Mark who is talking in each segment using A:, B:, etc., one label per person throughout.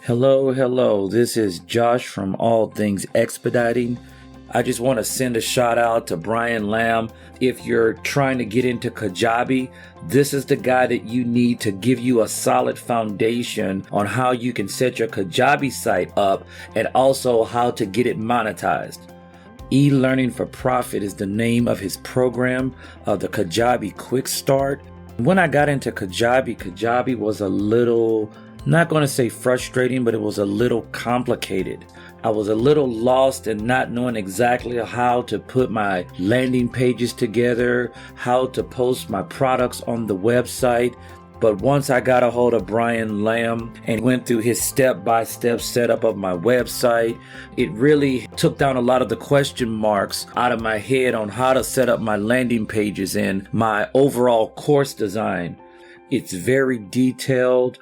A: Hello, hello. This is Josh from All Things Expediting. I just want to send a shout out to Brian Lamb. If you're trying to get into Kajabi, this is the guy that you need to give you a solid foundation on how you can set your Kajabi site up and also how to get it monetized. E-Learning for Profit is the name of his program, the Kajabi Quick Start. When I got into Kajabi was a little, not going to say frustrating, but it was a little complicated. I was a little lost in not knowing exactly how to put my landing pages together, how to post my products on the website. But once I got a hold of Brian Lamb and went through his step-by-step setup of my website, it really took down a lot of the question marks out of my head on how to set up my landing pages and my overall course design. It's very detailed.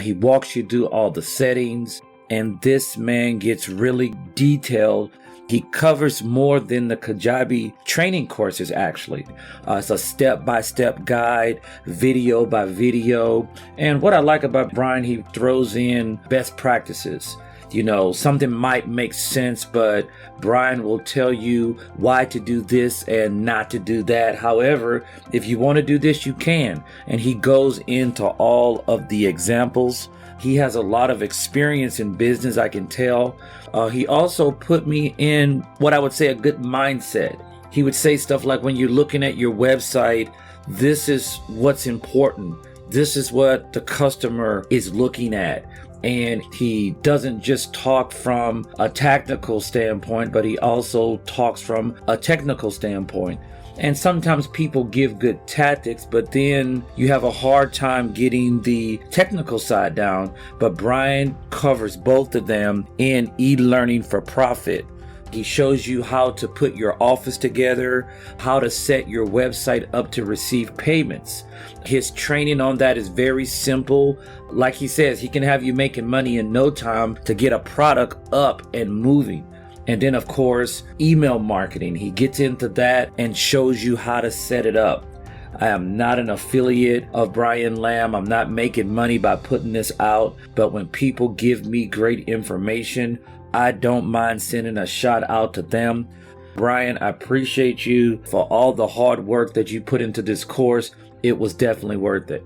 A: He walks you through all the settings, and this man gets really detailed. He covers more than the Kajabi training courses, actually. It's a step-by-step guide, video by video. And what I like about Brian, he throws in best practices. You know, something might make sense, but Brian will tell you why to do this and not to do that. However, if you want to do this, you can. And he goes into all of the examples. He has a lot of experience in business, I can tell. He also put me in what I would say a good mindset. He would say stuff like, when you're looking at your website, this is what's important. This is what the customer is looking at. And he doesn't just talk from a tactical standpoint, but he also talks from a technical standpoint. And sometimes people give good tactics, but then you have a hard time getting the technical side down. But Brian covers both of them in E-Learning for Profit. He shows you how to put your office together, how to set your website up to receive payments. His training on that is very simple. Like he says, he can have you making money in no time to get a product up and moving. And then, of course, email marketing. He gets into that and shows you how to set it up. I am not an affiliate of Brian Lamb. I'm not making money by putting this out. But when people give me great information, I don't mind sending a shout out to them. Brian, I appreciate you for all the hard work that you put into this course. It was definitely worth it.